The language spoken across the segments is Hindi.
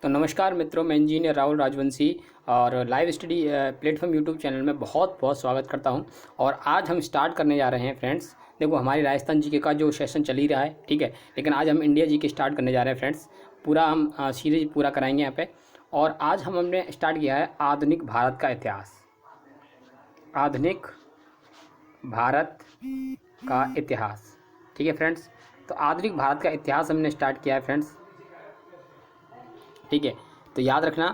तो नमस्कार मित्रों, मैं इंजीनियर राहुल राजवंशी और live study platform YouTube channel में बहुत बहुत स्वागत करता हूं। और आज हम स्टार्ट करने जा रहे हैं फ्रेंड्स। देखो, हमारी राजस्थान जीके का जो सेशन चल ही रहा है, ठीक है, लेकिन आज हम इंडिया जीके स्टार्ट करने जा रहे हैं फ्रेंड्स। पूरा हम सीरीज पूरा कराएंगे यहाँ पे। और आज हमने स्टार्ट किया है आधुनिक भारत का इतिहास। आधुनिक भारत का इतिहास, ठीक है फ्रेंड्स। तो आधुनिक भारत का इतिहास हमने स्टार्ट किया है फ्रेंड्स, ठीक है। तो याद रखना,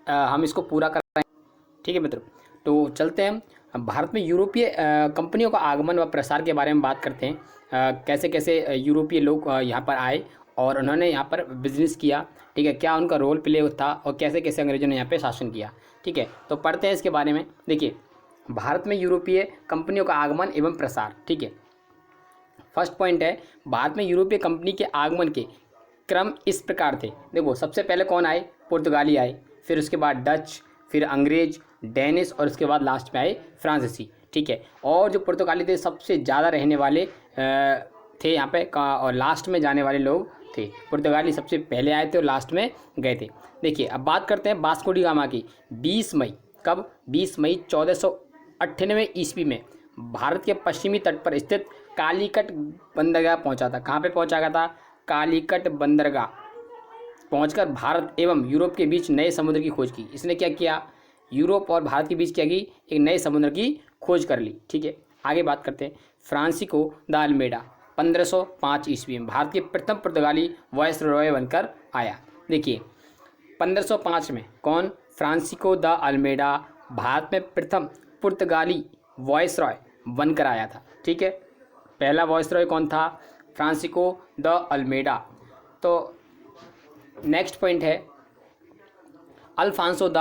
हम इसको पूरा कराएंगे, ठीक है मित्रों। तो चलते हैं भारत में यूरोपीय कंपनियों का आगमन व प्रसार के बारे में बात करते हैं। कैसे कैसे यूरोपीय लोग यहाँ पर आए और उन्होंने यहाँ पर बिजनेस किया, ठीक है, क्या उनका रोल प्ले था और कैसे कैसे अंग्रेजों ने यहाँ पे शासन किया, ठीक है। तो पढ़ते हैं इसके बारे में। देखिए, भारत में यूरोपीय कंपनियों का आगमन एवं प्रसार, ठीक है। फर्स्ट पॉइंट है, भारत में यूरोपीय कंपनी के आगमन के क्रम इस प्रकार थे। देखो, सबसे पहले कौन आए? पुर्तगाली आए, फिर उसके बाद डच, फिर अंग्रेज, डेनिश और उसके बाद लास्ट में आए फ्रांसीसी, ठीक है। और जो पुर्तगाली थे सबसे ज़्यादा रहने वाले थे यहाँ पे और लास्ट में जाने वाले लोग थे। पुर्तगाली सबसे पहले आए थे और लास्ट में गए थे। देखिए, अब बात करते हैं वास्को डी गामा की। 20 मई, कब? 20 मई 1498 ईस्वी में भारत के पश्चिमी तट पर स्थित कालीकट बंदरगाह पहुंचा था। कहाँ पे पहुंचा गया था? कालीकट बंदरगाह पहुंचकर भारत एवं यूरोप के बीच नए समुद्र की खोज की। इसने क्या किया? यूरोप और भारत के बीच क्या की? एक नए समुद्र की खोज कर ली, ठीक है। आगे बात करते हैं। फ्रांसिस्को द अल्मेडा 1505 ईस्वी में भारत के प्रथम पुर्तगाली वायसरॉय बनकर आया। देखिए, 1505 में कौन? फ्रांसिस्को द अल्मेडा भारत में प्रथम पुर्तगाली वायसरॉय बनकर आया था, ठीक है। पहला वायसरॉय कौन था? Francisco de Almeida. तो नेक्स्ट पॉइंट है, अल्फांसो द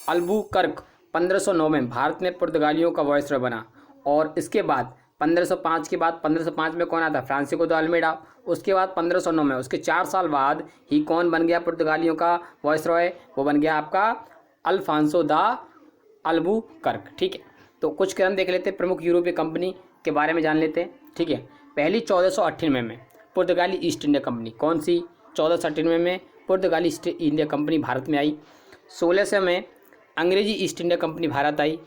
अल्बुकर्क 1509 में भारत में पुर्तगालियों का वायसरॉय बना। और इसके बाद 1505 के बाद 1505 में कौन आता? Francisco de Almeida. उसके बाद 1509 में, उसके 4 साल बाद ही कौन बन गया पुर्तगालियों का वायसरॉय? वो बन गया आपका अल्फांसो द अल्बुकर्क, ठीक है। तो कुछ क्रम देख लेते हैं, प्रमुख यूरोपीय कंपनी के बारे में जान लेते हैं, ठीक है। पहली 1498 में पुर्तगाली ईस्ट इंडिया कंपनी। कौन सी? 1498 में पुर्तगाली ईस्ट इंडिया कंपनी भारत में आई। 1600 में अंग्रेजी ईस्ट इंडिया कंपनी भारत आई।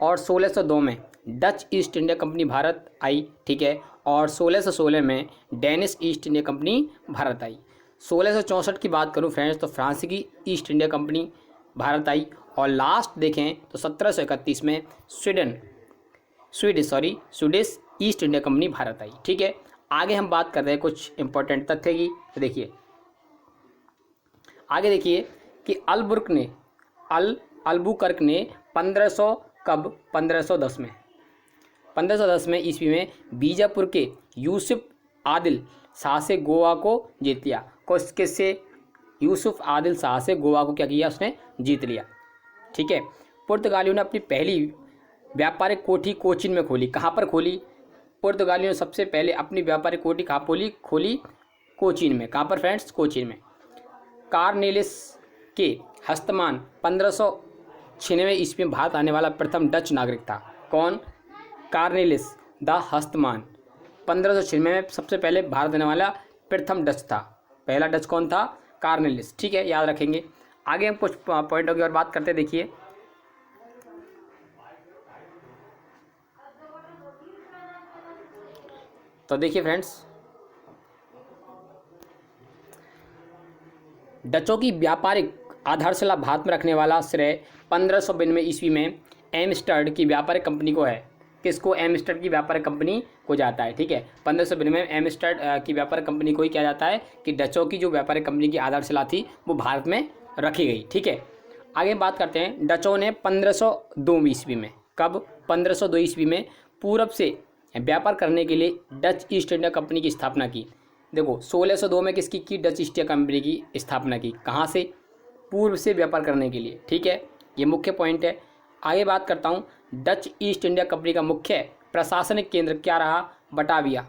और 1602 में Dutch East India Company Bharat आई, ठीक है। और 1616 में Danish East India Company Bharat आई। 1664 की बात करूं फ्रेंड्स, तो फ्रांसीसी ईस्ट इंडिया कंपनी भारत आई। और लास्ट देखें तो 1731 में Swedish East India Company Bharat आई, ठीक है। आगे हम बात कर रहे हैं कुछ इंपॉर्टेंट तथ्य की। तो देखिए, आगे देखिए कि अल्बुकर्क ने 1500 कब? 1510 में 1510 में ईस्वी में बीजापुर के यूसुफ आदिल शाह से गोवा को जीत लिया। किससे? यूसुफ आदिल शाह से गोवा को क्या किया? उसने जीत लिया, ठीक है। पुर्तगालियों ने अपनी पहली व्यापारिक कोठी कोचीन में खोली। कहाँ पर खोली? पुर्तगालियों ने सबसे पहले अपनी व्यापारिक कोठी कहाँ खोली? कोचीन में। कहाँ पर फ्रेंड्स? कोचीन में। कार्नेलिस के हस्तमान 1596 ईस्वी में भारत आने वाला प्रथम डच नागरिक था। कौन? कार्नेलिस द हस्तमान 1596 में सबसे पहले भारत आने वाला प्रथम डच था। पहला डच कौन था? कार्नेलिस, ठीक है, याद रखेंगे। आगे हम कुछ पॉइंटों की और बात करते हैं। देखिए, तो देखिए फ्रेंड्स, डचों की व्यापारिक आधारशिला भारत में रखने वाला श्रेय 1592 ईस्वी में एमस्टर्ड की व्यापारिक कंपनी को है। किसको? एमस्टर्ड की व्यापारिक कंपनी को जाता है, ठीक है। 1592 में एमस्टर्ड की व्यापारिक कंपनी को ही क्या जाता है कि डचों की जो व्यापारिक कंपनी की आधारशिला थी वो भारत में रखी गई, ठीक है। आगे बात करते हैं, डचों ने 1502 ईस्वी में, कब? 1502 ईस्वी में पूरब से व्यापार करने के लिए डच ईस्ट इंडिया कंपनी की स्थापना की। देखो, 1602 में किसकी की? डच ईस्ट इंडिया कंपनी की स्थापना की। कहाँ से? पूर्व से व्यापार करने के लिए, ठीक है। ये मुख्य पॉइंट है। आगे बात करता हूँ, डच ईस्ट इंडिया कंपनी का मुख्य प्रशासनिक केंद्र क्या रहा? बटाविया।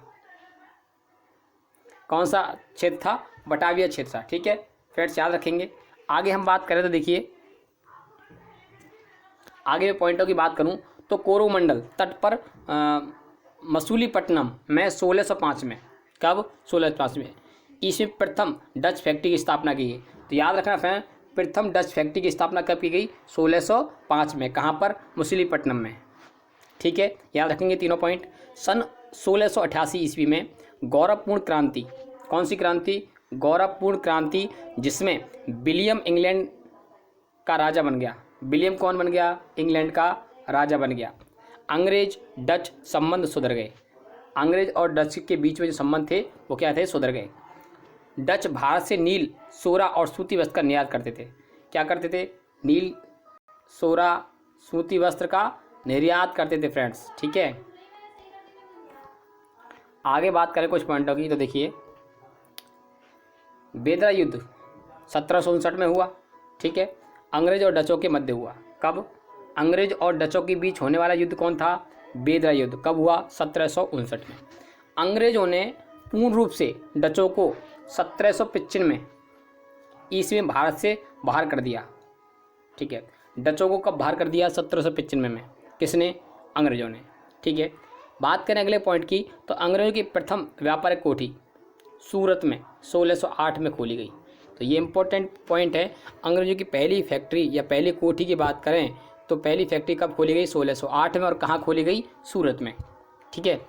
कौन सा क्षेत्र था? बटाविया क्षेत्र था, ठीक है फ्रेंड्स, याद रखेंगे। आगे हम बात करें तो देखिए, आगे पॉइंटों की बात करूं तो कोरोमंडल तट पर मसूलीपट्टनम में 1605 में, कब? 1605 में ईस्वी में प्रथम डच फैक्ट्री की स्थापना की गई? तो याद रखना फ्रेंड, प्रथम डच फैक्ट्री की स्थापना कब की गई? 1605 में। कहाँ पर? मछलीपट्टनम में। ठीक है, याद रखेंगे तीनों पॉइंट। सन 1688 ईस्वी में गौरवपूर्ण क्रांति, कौन सी क्रांति? गौरवपूर्ण क्रांति, जिसमें विलियम इंग्लैंड का राजा बन गया। विलियम कौन बन गया? इंग्लैंड का राजा बन गया। अंग्रेज डच संबंध सुधर गए। अंग्रेज और डच के बीच में जो संबंध थे वो क्या थे? सुधर गए। डच भारत से नील, सोरा और सूती वस्त्र का निर्यात करते थे। क्या करते थे? नील, सोरा, सूती वस्त्र का निर्यात करते थे फ्रेंड्स। ठीक है, आगे बात करें कुछ पॉइंटों की, तो देखिए बेदरा युद्ध 1759 में हुआ। ठीक है, अंग्रेज और डचों के मध्य हुआ। कब? अंग्रेज और डचों के बीच होने वाला युद्ध कौन था? बेदरा युद्ध। कब हुआ? 1759 में। अंग्रेजों ने पूर्ण रूप से डचों को 1795 ईस्वी में भारत से बाहर कर दिया। ठीक है, डचों को कब बाहर कर दिया? 1795 में। किसने? अंग्रेजों ने। ठीक है, बात करें अगले पॉइंट की, तो अंग्रेजों की प्रथम व्यापारिक कोठी सूरत में 1608 में खोली गई। तो ये इंपॉर्टेंट पॉइंट है। अंग्रेजों की पहली फैक्ट्री या पहली कोठी की बात करें तो पहली फैक्ट्री कब खोली गई? 1608 में। और कहाँ खोली गई? सूरत में। ठीक है,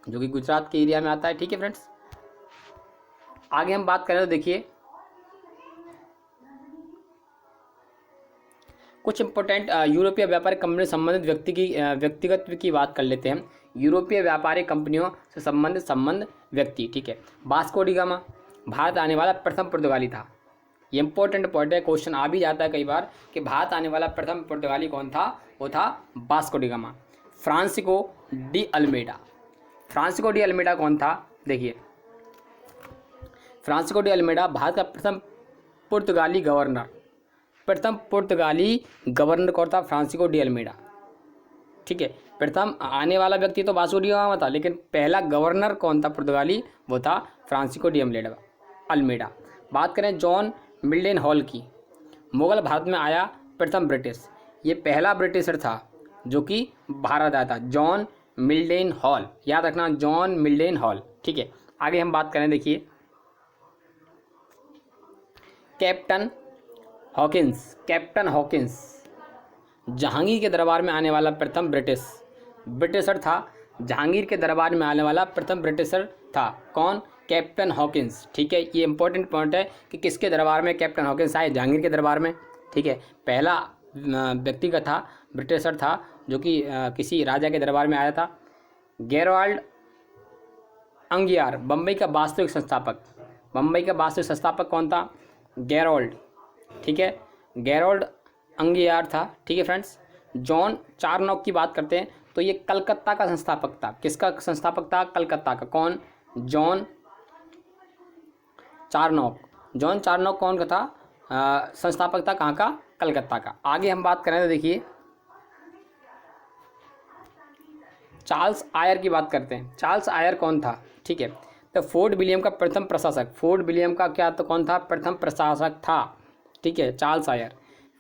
जो कि गुजरात के एरिया में आता है। ठीक है फ्रेंड्स, आगे हम बात करें तो देखिए कुछ इंपॉर्टेंट यूरोपीय व्यापारिक कंपनी से संबंधित व्यक्तिगत की बात कर लेते हैं। यूरोपीय व्यापारिक कंपनियों से संबंध व्यक्ति। ठीक है, वास्को डी गामा भारत आने वाला प्रथम पुर्तगाली था। ये इंपॉर्टेंट पॉइंट है, क्वेश्चन आ भी जाता है कई बार कि भारत आने वाला प्रथम पुर्तगाली कौन था? वो था Vasco da Gama. Francisco de Almeida. Francisco de Almeida कौन था? देखिए, फ्रांसिस्को डी अल्मेडा भारत का प्रथम पुर्तगाली गवर्नर। प्रथम पुर्तगाली गवर्नर कौन था? Francisco de Almeida. ठीक है, प्रथम आने वाला व्यक्ति तो वास्को डी गामा था, लेकिन पहला गवर्नर कौन था पुर्तगाली? वो था फ्रांसिस्को डी अल्मेडा। बात करें जॉन मिल्डन हॉल की, मुगल भारत में आया प्रथम ब्रिटिश। ये पहला ब्रिटिशर था जो कि भारत आया था, जॉन मिल्डन हॉल। याद रखना, जॉन मिल्डन हॉल। ठीक है, आगे हम बात करें, देखिए कैप्टन हॉकिंस जहांगीर के दरबार में आने वाला प्रथम ब्रिटिशर था। जहांगीर के दरबार में आने वाला प्रथम ब्रिटिशर था कौन? Captain Hawkins. ठीक है, ये इंपॉर्टेंट पॉइंट है कि किसके दरबार में कैप्टन हॉकिंस आए? जहांगीर के दरबार में। ठीक है, पहला व्यक्तिगत था, ब्रिटिशर था जो कि किसी राजा के दरबार में आया था। गेरोल्ड अंगियार बम्बई का वास्तविक संस्थापक कौन था? गेरोल्ड। ठीक है, गेरोल्ड अंगियार था। ठीक है फ्रेंड्स, जॉन चारनॉक की बात करते हैं तो ये कलकत्ता का संस्थापक था। किसका संस्थापक था? कलकत्ता का। कौन? जॉन चारनॉक कौन का था? संस्थापक था कहाँ का? कलकत्ता का। आगे हम बात करें तो देखिए चार्ल्स आयर की बात करते हैं। चार्ल्स आयर कौन था? ठीक है, तो फोर्ट विलियम का प्रथम प्रशासक। फोर्ट विलियम का क्या तो कौन था? प्रथम प्रशासक था। ठीक है, चार्ल्स आयर।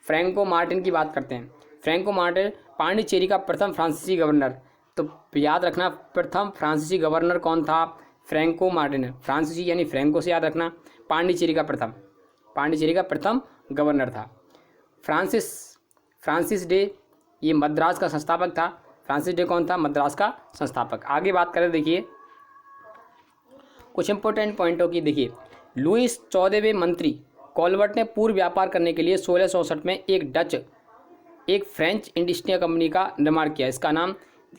फ्रैंको मार्टिन की बात करते हैं। फ्रैंको मार्टिन पांडिचेरी का प्रथम फ्रांसीसी गवर्नर। तो याद रखना, प्रथम फ्रांसीसी गवर्नर कौन था? Franco Martin. फ्रांसीसी यानी फ्रैंको से याद रखना। पांडिचेरी का प्रथम गवर्नर था। फ्रांसिस डे ये मद्रास का संस्थापक था। फ्रांसिस डे कौन था? मद्रास का संस्थापक। आगे बात करें, देखिए कुछ इंपॉर्टेंट पॉइंटों की। देखिए लुईस 14वें मंत्री कॉलवर्ट ने पूर्व व्यापार करने के लिए 1664 में एक फ्रेंच ईस्ट इंडिया कंपनी का निर्माण किया। इसका नाम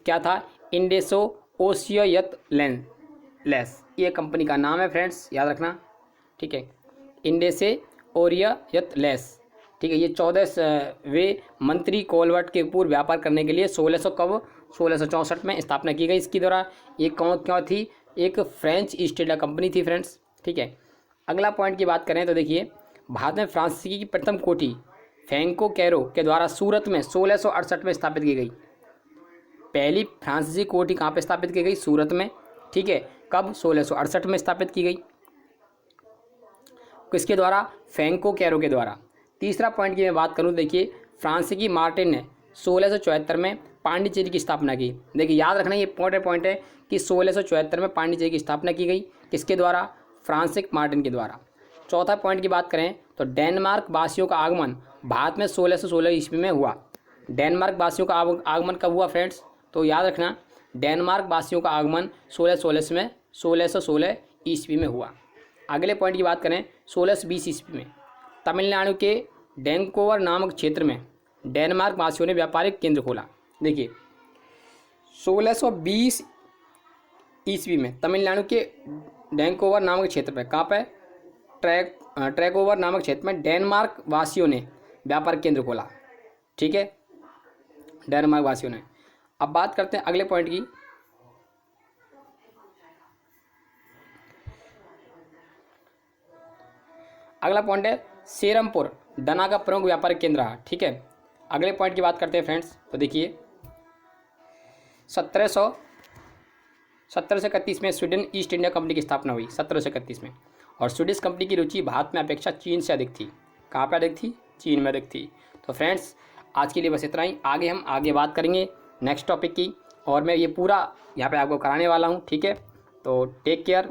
क्या था? इंडेसो ओरियतलेस। ये कंपनी का नाम है फ्रेंड्स, याद रखना। ठीक है, इंडेसे ओरियतलेस। ठीक है, ये 14वें मंत्री कॉलवर्ट के पूर्व व्यापार करने के लिए 1664 में स्थापना की गई। इसकी द्वारा ये क्या थी? एक फ्रेंच ईस्ट इंडिया कंपनी थी फ्रेंड्स। ठीक है, अगला पॉइंट की बात करें तो देखिए भारत में फ्रांसीसी की प्रथम कोठी फ्रैंको कैरो के द्वारा सूरत में 1668 में स्थापित की गई। पहली फ्रांसीसी कोठी कहाँ पे स्थापित की गई? सूरत में। ठीक है, कब? 1668 में स्थापित की गई। किसके द्वारा? फ्रैंको कैरो के द्वारा। तीसरा पॉइंट की मैं बात करूँ, देखिए फ्रांसीसी मार्टिन ने 1674 में पांडिचेरी की स्थापना की। देखिए याद रखना, ये इंपॉर्टेंट पॉइंट है कि 1674 में पांडिचेरी की स्थापना की गई। किसके द्वारा? फ्रांसिस मार्टिन के द्वारा। चौथा पॉइंट की बात करें तो डेनमार्क वासियों का आगमन भारत में 1616 ईस्वी में हुआ। डेनमार्क वासियों का आगमन कब हुआ फ्रेंड्स? तो याद रखना, डेनमार्क वासियों का आगमन 1616 ईस्वी में हुआ। अगले पॉइंट की बात करें 1620 ईस्वी में तमिलनाडु के वैंकूवर नामक क्षेत्र में डेनमार्क वासियों ने व्यापारिक केंद्र खोला। देखिए 1620 ईस्वी में तमिलनाडु के वैंकूवर नामक क्षेत्र में, कहाँ पे, ट्रैकोवर नामक क्षेत्र में डेनमार्क वासियों ने व्यापारिक केंद्र खोला। ठीक है, डेनमार्क वासियों ने। अब बात करते हैं अगले पॉइंट की। अगला पॉइंट है सेरमपुर दना का प्रमुख व्यापारिक केंद्र रहा। ठीक है, अगले पॉइंट की बात करते हैं फ्रेंड्स। तो देखिए 1731 में स्वीडन ईस्ट इंडिया कंपनी की स्थापना हुई 1731 में। और स्वीडिश कंपनी की रुचि भारत में अपेक्षा चीन से अधिक थी। कहाँ पे अधिक थी? चीन में अधिक थी। तो फ्रेंड्स आज के लिए बस इतना ही। आगे बात करेंगे नेक्स्ट टॉपिक की, और मैं ये पूरा यहाँ पे आपको कराने वाला हूँ। ठीक है, तो टेक केयर।